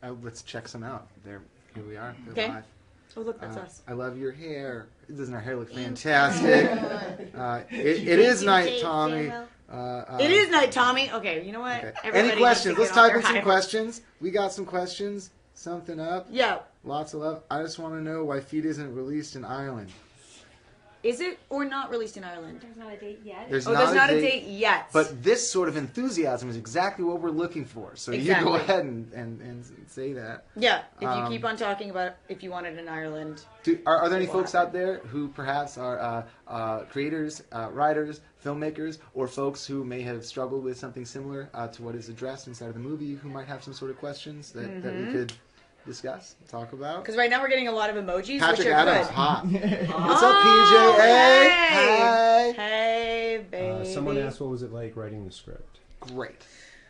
Let's check some out. Here we are. They're Okay. live. Oh, look, that's us. I love your hair. Doesn't our hair look fantastic? It is night, Tommy. It is night, Tommy. Okay, you know what? Okay. Everybody Any questions? needs Let's to get type off in some their high questions. We got some questions. Something up. Yeah. Lots of love. I just want to know why Feet isn't released in Ireland. Is it or not released in Ireland? There's not a date yet. There's There's not a date yet. But this sort of enthusiasm is exactly what we're looking for. So you go ahead and say that. Yeah, if you keep on talking about if you want it in Ireland. Are there any folks out there who perhaps are creators, writers, filmmakers, or folks who may have struggled with something similar to what is addressed inside of the movie who might have some sort of questions that we could discuss, talk about? Because right now we're getting a lot of emojis, Patrick which are Adams, good. hot. What's up, PJ? Hey! Hey, baby. Someone asked, what was it like writing the script? Great.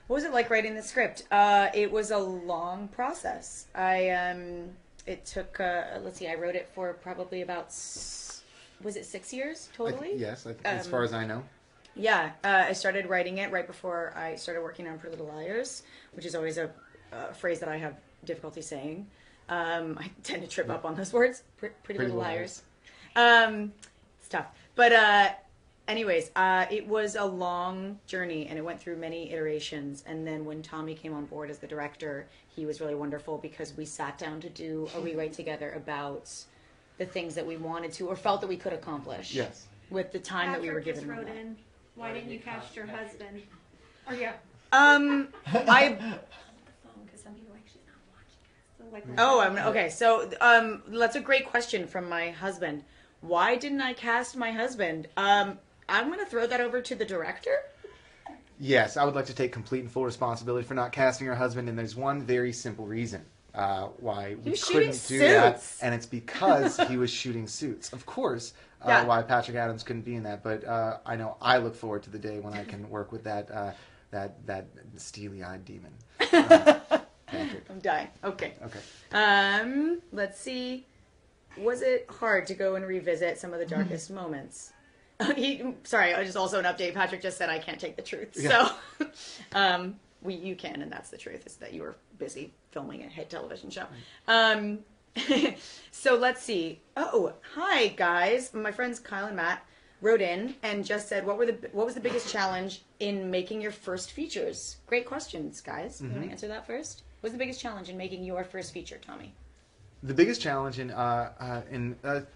What was it like writing the script? It was a long process. It took, let's see, I wrote it for probably about, was it 6 years totally? Yes, as far as I know. Yeah, I started writing it right before I started working on Pretty Little Liars, which is always a phrase that I have difficulty saying. I tend to trip up on those words. Pretty Little Liars. It's tough. But anyways, it was a long journey, and it went through many iterations. And then when Tommy came on board as the director, he was really wonderful because we sat down to do a rewrite together about the things that we wanted to or felt that we could accomplish. Yes. With the time that we were given. Wrote in, why didn't you cast your husband? Or yeah. Okay. So that's a great question from my husband. Why didn't I cast my husband? I'm going to throw that over to the director. Yes, I would like to take complete and full responsibility for not casting her husband, and there's one very simple reason why we couldn't do that, and it's because he was shooting Suits. Of course, why Patrick Adams couldn't be in that, but I know I look forward to the day when I can work with that steely-eyed demon. I'm dying. Okay. Let's see. Was it hard to go and revisit some of the darkest moments? Sorry, just also an update. Patrick just said I can't take the truth. Yeah. So you can, and that's the truth, is that you were busy filming a hit television show. So let's see. Oh, hi, guys. My friends Kyle and Matt wrote in and just said, what was the biggest challenge in making your first features? Great questions, guys. You want to answer that first? What was the biggest challenge in making your first feature, Tommy? The biggest challenge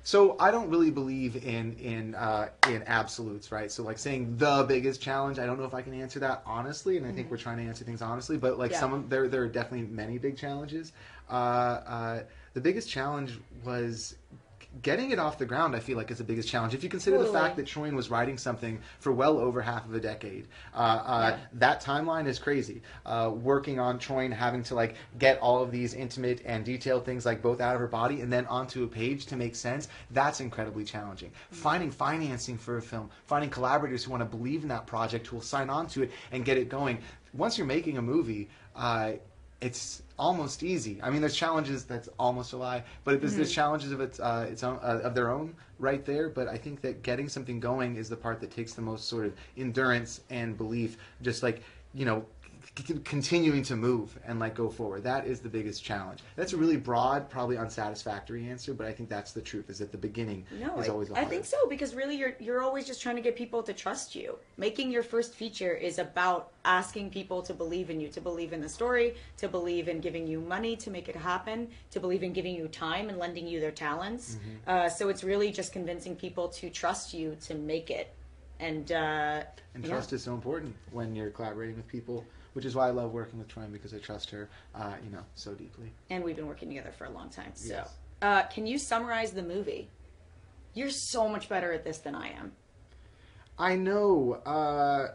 so I don't really believe in absolutes, right? So like saying the biggest challenge, I don't know if I can answer that honestly, and I think we're trying to answer things honestly. But like there are definitely many big challenges. The biggest challenge was getting it off the ground. I feel like is the biggest challenge. If you consider the fact that Troian was writing something for well over half of a decade, that timeline is crazy. Working on Troian having to like get all of these intimate and detailed things like both out of her body and then onto a page to make sense, that's incredibly challenging. Finding financing for a film, finding collaborators who want to believe in that project, who will sign on to it and get it going. Once you're making a movie, it's almost easy. I mean, there's challenges. That's almost a lie, but there's challenges of its own of their own right there. But I think that getting something going is the part that takes the most sort of endurance and belief. Just like continuing to move and like go forward. That is the biggest challenge. That's a really broad, probably unsatisfactory answer, but I think that's the truth. Is at the beginning is always the hardest. I think so, because really you're always just trying to get people to trust you. Making your first feature is about asking people to believe in you, to believe in the story, to believe in giving you money to make it happen, to believe in giving you time and lending you their talents. So it's really just convincing people to trust you to make it. And trust is so important when you're collaborating with people. Which is why I love working with Troian, because I trust her, so deeply. And we've been working together for a long time. So, yes. Can you summarize the movie? You're so much better at this than I am. I know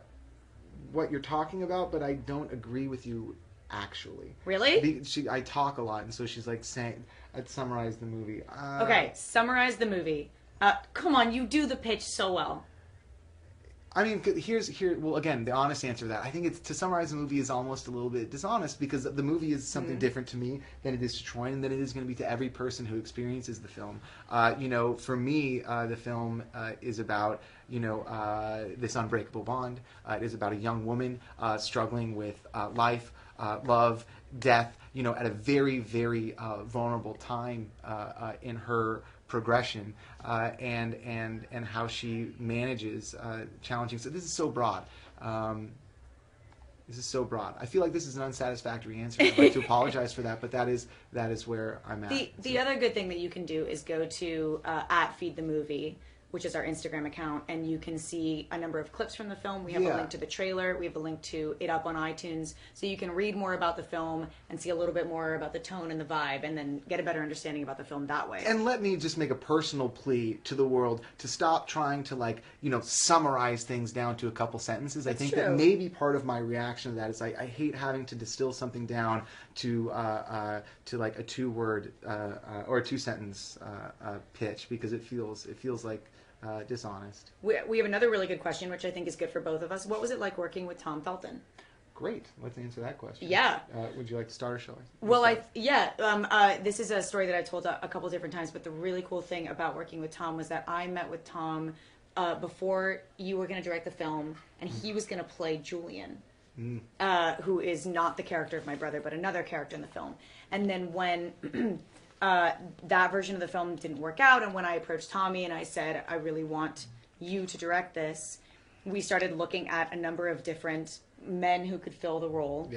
what you're talking about, but I don't agree with you, actually. Really? I talk a lot, and so she's like saying, I'd summarize the movie. Okay, summarize the movie. Come on, you do the pitch so well. I mean, well, again, the honest answer to that. I think it's to summarize the movie is almost a little bit dishonest, because the movie is something different to me than it is to Troian, and than it is going to be to every person who experiences the film. For me, the film is about this unbreakable bond. It is about a young woman struggling with life, love, death, at a very, very vulnerable time in her progression, and how she manages challenging. So this is so broad. This is so broad. I feel like this is an unsatisfactory answer. I'd like to apologize for that, but that is where I'm at. The other good thing that you can do is go to at Feed the Movie, which is our Instagram account, and you can see a number of clips from the film. We have a link to the trailer. We have a link to it up on iTunes, so you can read more about the film and see a little bit more about the tone and the vibe, and then get a better understanding about the film that way. And let me just make a personal plea to the world to stop trying to summarize things down to a couple sentences. I think that maybe part of my reaction to that is I hate having to distill something down to like a 2-word or a 2-sentence pitch, because it feels like dishonest. We have another really good question, which I think is good for both of us. What was it like working with Tom Felton? Great. Let's answer that question. Yeah. Would you like to start, or shall I? Well, this is a story that I've told a couple different times, but the really cool thing about working with Tom was that I met with Tom before you were going to direct the film, and he was going to play Julian, who is not the character of my brother, but another character in the film. And then when that version of the film didn't work out, and when I approached Tommy and I said, I really want you to direct this, we started looking at a number of different men who could fill the role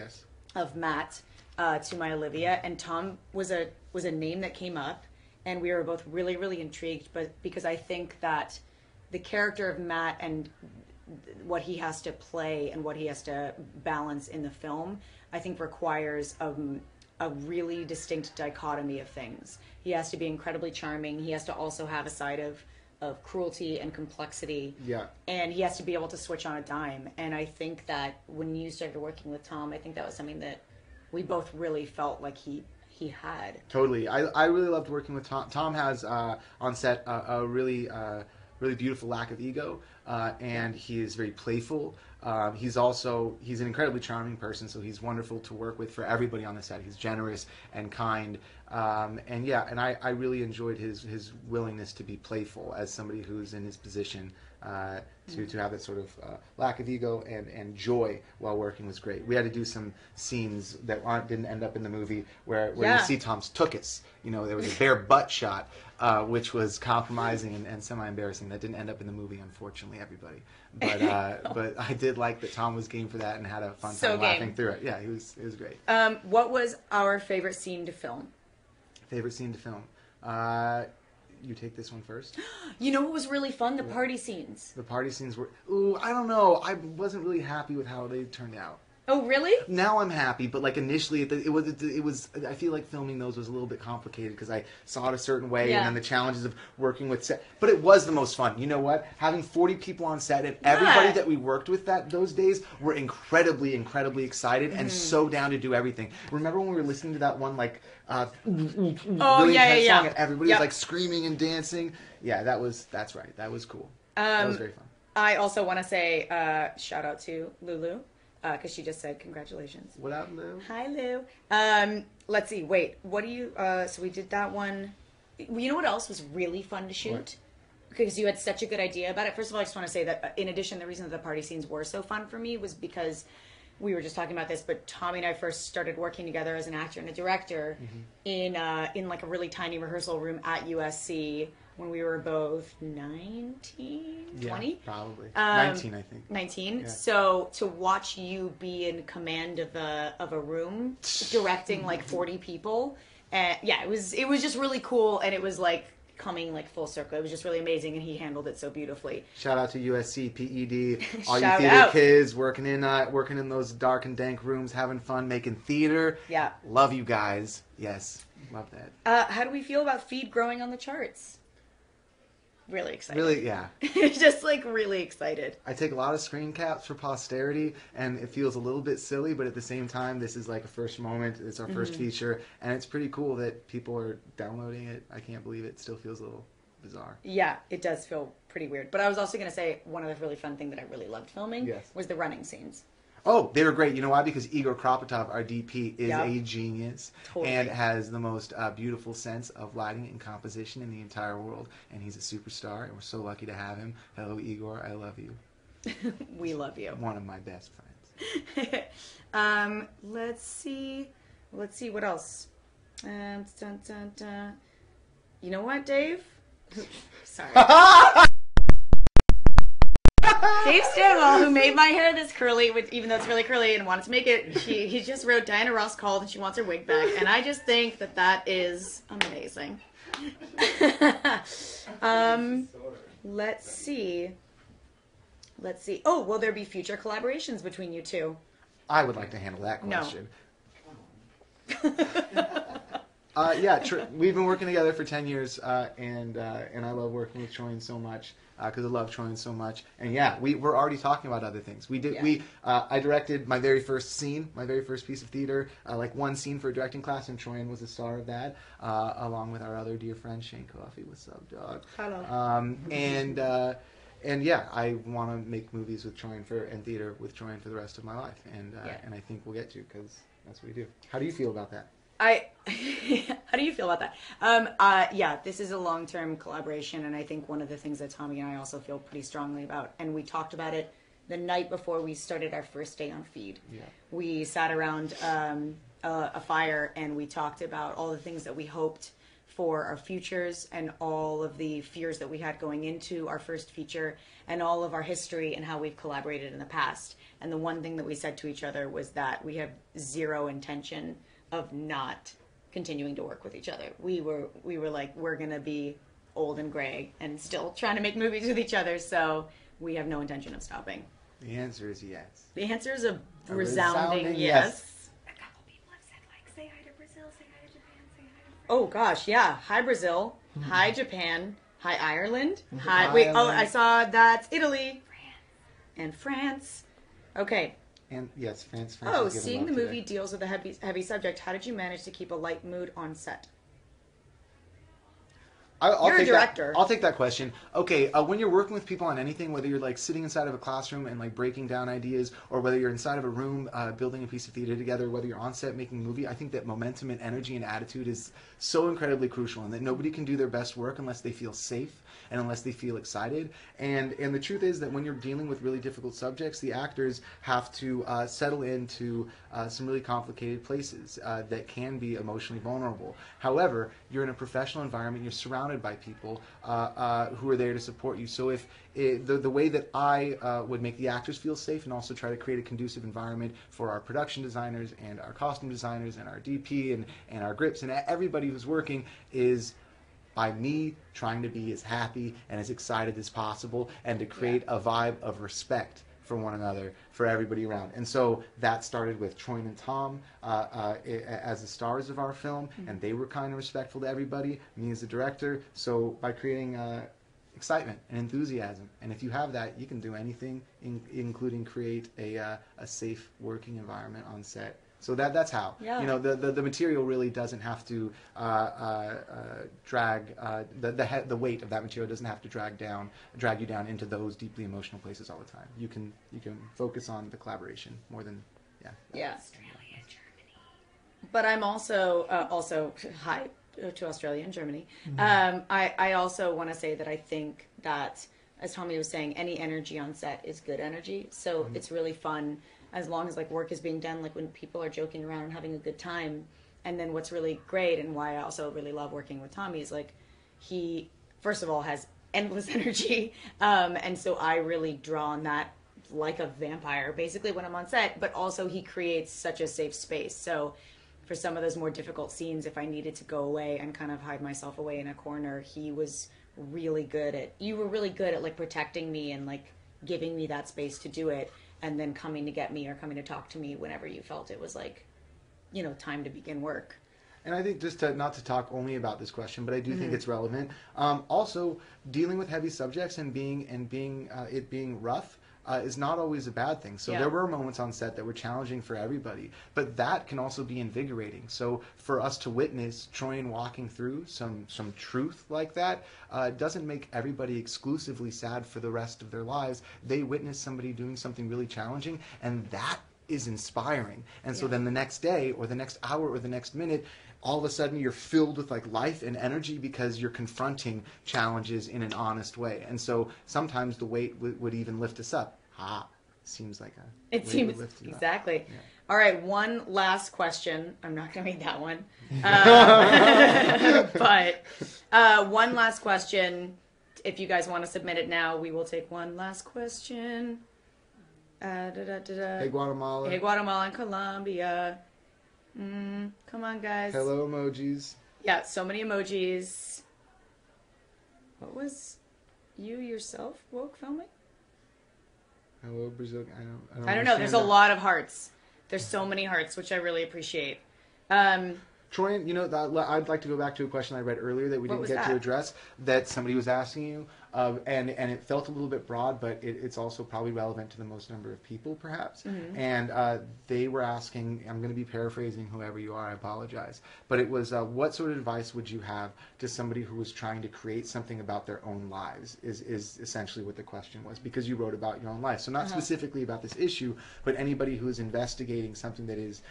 of Matt to my Olivia, and Tom was a name that came up, and we were both really, really intrigued, but because I think that the character of Matt and what he has to play and what he has to balance in the film, I think requires a really distinct dichotomy of things. He has to be incredibly charming. He has to also have a side of cruelty and complexity. Yeah. And he has to be able to switch on a dime. And I think that when you started working with Tom, I think that was something that we both really felt like he had. Totally. I really loved working with Tom. Tom has on set a really beautiful lack of ego, and he is very playful. He's an incredibly charming person, so he's wonderful to work with for everybody on the set. He's generous and kind, and I really enjoyed his willingness to be playful as somebody who's in his position. To have that sort of lack of ego and joy while working was great. We had to do some scenes that didn't end up in the movie where you see Tom's tuchus. There was a bare butt shot, which was compromising and semi-embarrassing. That didn't end up in the movie, unfortunately, everybody. But but I did like that Tom was game for that and had a fun time laughing through it. Yeah, it was great. What was our favorite scene to film? Favorite scene to film? You take this one first. You know what was really fun? The party scenes. The party scenes were... Ooh, I don't know. I wasn't really happy with how they turned out. Oh, really? Now I'm happy, but initially it was. I feel like filming those was a little bit complicated because I saw it a certain way, and then the challenges of working with set. But it was the most fun. You know what? Having 40 people on set and everybody that we worked with those days were incredibly, incredibly excited and so down to do everything. Remember when we were listening to that one really intense song and everybody was screaming and dancing? Yeah, that's right. That was cool. That was very fun. I also want to say shout out to Lulu. Because she just said congratulations. What up, Lou? Hi, Lou. Let's see. Wait, what do you... so we did that one. You know what else was really fun to shoot? What? Because you had such a good idea about it. First of all, I just want to say that in addition, the reason that the party scenes were so fun for me was because we were just talking about this, but Tommy and I first started working together as an actor and a director in a really tiny rehearsal room at USC when we were both 19, 20? Yeah, probably. 19, I think. 19. Yeah. So to watch you be in command of a room, directing 40 people, it was just really cool, and it was coming full circle. It was just really amazing, and he handled it so beautifully. Shout out to USC PED, all you Shout theater out. kids working in those dark and dank rooms, having fun, making theater. Yeah. Love you guys. Yes, love that. How do we feel about Feed growing on the charts? Really excited. Really, yeah. Just really excited. I take a lot of screen caps for posterity, and it feels a little bit silly, but at the same time, this is a first moment. It's our first feature, and it's pretty cool that people are downloading it. I can't believe it. Still feels a little bizarre. Yeah, it does feel pretty weird. But I was also going to say one other really fun thing that I really loved filming was the running scenes. Oh, they were great. You know why? Because Igor Kropotov, our DP, is a genius Totally. and has the most beautiful sense of lighting and composition in the entire world. And he's a superstar, and we're so lucky to have him. Hello, Igor. I love you. We love you. One of my best friends. Let's see what else. Dun, dun, dun. You know what, Dave? Sorry. Dave Stanwell, who made my hair this curly, even though it's really curly and wanted to make it, he just wrote Diana Ross called and she wants her wig back. And I just think that is amazing. Let's see. Oh, will there be future collaborations between you two? I would like to handle that No. question. We've been working together for 10 years, and I love working with Troian so much because I love Troian so much. And yeah, we're already talking about other things. I directed my very first scene, my very first piece of theater, like one scene for a directing class, and Troian was the star of that, along with our other dear friend Shane Coffey. What's up, dog? Hello. And yeah, I want to make movies with Troian and theater with Troian for the rest of my life, and I think we'll get to because that's what we do. How do you feel about that? How do you feel about that? Yeah, this is a long-term collaboration, and I think one of the things that Tommy and I also feel pretty strongly about, and we talked about it the night before we started our first day on feed. Yeah. We sat around a fire and we talked about all the things that we hoped for our futures and all of the fears that we had going into our first feature and all of our history and how we've collaborated in the past. And the one thing that we said to each other was that we have zero intention of not continuing to work with each other. We were like, we're gonna be old and gray and still trying to make movies with each other, so we have no intention of stopping. The answer is yes. The answer is a resounding yes. A couple people have said, like, say hi to Brazil, say hi to Japan, say hi to France. Oh gosh, yeah. Hi Brazil. Hi Japan. Hi Ireland. Hi. Ireland. Wait. Oh, I saw that's Italy. And France. Okay. And yes, France. Oh, is giving seeing love the today. movie deals with a heavy subject. How did you manage to keep a light mood on set? I'll You're a take director. I'll take that question. Okay, when you're working with people on anything, whether you're like sitting inside of a classroom and like breaking down ideas, or whether you're inside of a room building a piece of theater together, whether you're on set making a movie, I think that momentum and energy and attitude is so incredibly crucial, and that nobody can do their best work unless they feel safe and unless they feel excited. And the truth is that when you're dealing with really difficult subjects, the actors have to settle into some really complicated places that can be emotionally vulnerable. However, you're in a professional environment, you're surrounded by people who are there to support you. So if the way that I would make the actors feel safe and also try to create a conducive environment for our production designers and our costume designers and our DP and our grips and everybody who's working is by me trying to be as happy and as excited as possible and to create a vibe of respect for one another, for everybody around. And so that started with Troian and Tom as the stars of our film, and they were kind of respectful to everybody, me as the director. So by creating excitement and enthusiasm, and if you have that, you can do anything, including create a safe working environment on set. So that's how. Yeah. You know, the material really doesn't have to drag the weight of that material doesn't have to drag you down into those deeply emotional places all the time. You can focus on the collaboration more than Yeah. Australia, Germany. But I'm also hi to Australia and Germany. I also want to say that I think that, as Tommy was saying, any energy on set is good energy. So it's really fun as long as like work is being done, like when people are joking around and having a good time. And then what's really great and why I also really love working with Tommy is like he first of all has endless energy, and so I really draw on that like a vampire basically when I'm on set. But also he creates such a safe space. So for some of those more difficult scenes, if I needed to go away and kind of hide myself away in a corner, you were really good at like protecting me and like giving me that space to do it, and then coming to get me or coming to talk to me whenever you felt it was like, you know, time to begin work. And I think just not to talk only about this question, but I do think it's relevant. Also, dealing with heavy subjects and it being rough is not always a bad thing. So there were moments on set that were challenging for everybody, but that can also be invigorating. So for us to witness Troian walking through some truth like that doesn't make everybody exclusively sad for the rest of their lives. They witness somebody doing something really challenging, and that is inspiring. And so then the next day or the next hour or the next minute, all of a sudden you're filled with like life and energy because you're confronting challenges in an honest way. And so sometimes the weight would even lift us up. seems like a It way seems to lift you up. exactly. Yeah. All right, one last question. I'm not going to read that one, but one last question. If you guys want to submit it now, we will take one last question. Hey, Guatemala. Hey, Guatemala and Colombia. Come on, guys. Hello, emojis. Yeah, so many emojis. What was you yourself woke filming? Hello, Brazil. I don't I don't know. There's a understand that. lot of hearts. There's so many hearts, which I really appreciate. Troian, you know, I'd like to go back to a question I read earlier that we What didn't was get to that? address, that somebody was asking you, and it felt a little bit broad, but it's also probably relevant to the most number of people, perhaps. Mm-hmm. And they were asking, I'm going to be paraphrasing whoever you are, I apologize, but it was, what sort of advice would you have to somebody who was trying to create something about their own lives, is essentially what the question was, because you wrote about your own life. So not specifically about this issue, but anybody who is investigating something that is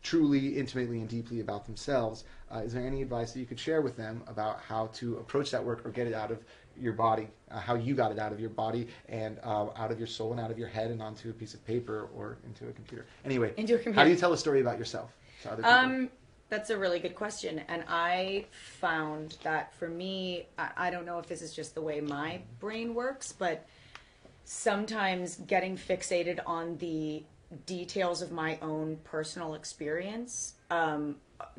truly, intimately, and deeply about themselves. Is there any advice that you could share with them about how to approach that work or get it out of your body, how you got it out of your body and out of your soul and out of your head and onto a piece of paper or into a computer? Anyway, Into a computer. how do you tell a story about yourself to other people? That's a really good question. And I found that for me, I don't know if this is just the way my brain works, but sometimes getting fixated on the details of my own personal experience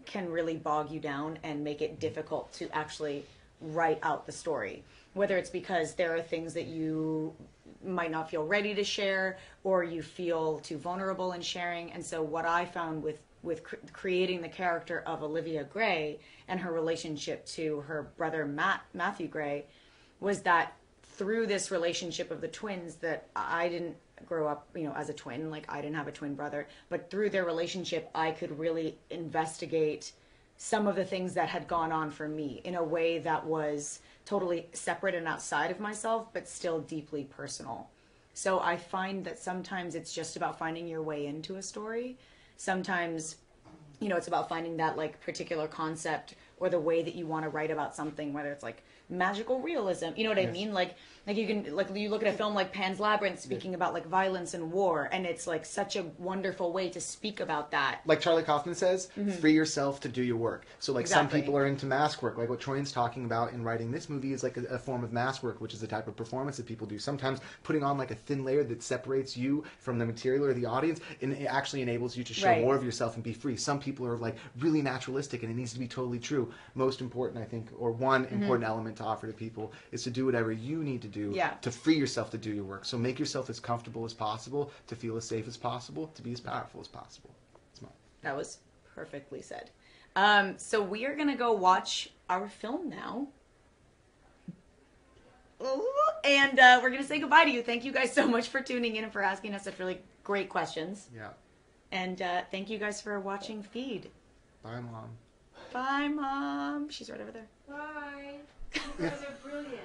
can really bog you down and make it difficult to actually write out the story. Whether it's because there are things that you might not feel ready to share, or you feel too vulnerable in sharing. And so what I found with creating the character of Olivia Gray and her relationship to her brother Matthew Gray was that through this relationship of the twins, that I didn't grow up, as a twin, like I didn't have a twin brother, but through their relationship, I could really investigate some of the things that had gone on for me in a way that was totally separate and outside of myself, but still deeply personal. So I find that sometimes it's just about finding your way into a story. Sometimes, it's about finding that like particular concept or the way that you want to write about something, whether it's like magical realism, you know what I mean? Like you can, like you look at a film like Pan's Labyrinth speaking about like violence and war, and it's like such a wonderful way to speak about that. Like Charlie Kaufman says, free yourself to do your work. So like some Exactly. people are into mask work, like what Troian's talking about in writing this movie is like a form of mask work, which is the type of performance that people do. Sometimes putting on like a thin layer that separates you from the material or the audience, and it actually enables you to show Right. more of yourself and be free. Some people are like really naturalistic and it needs to be totally true. Most important, I think, or one important element to offer to people is to do whatever you need to do Yeah. to free yourself to do your work. So make yourself as comfortable as possible, to feel as safe as possible, to be as powerful as possible. It's mine. That was perfectly said. So we are going to go watch our film now. Ooh, and we're going to say goodbye to you. Thank you guys so much for tuning in and for asking us such really great questions. Yeah. And thank you guys for watching Feed. Bye, Mom. Bye, Mom. She's right over there. Bye. You guys are brilliant.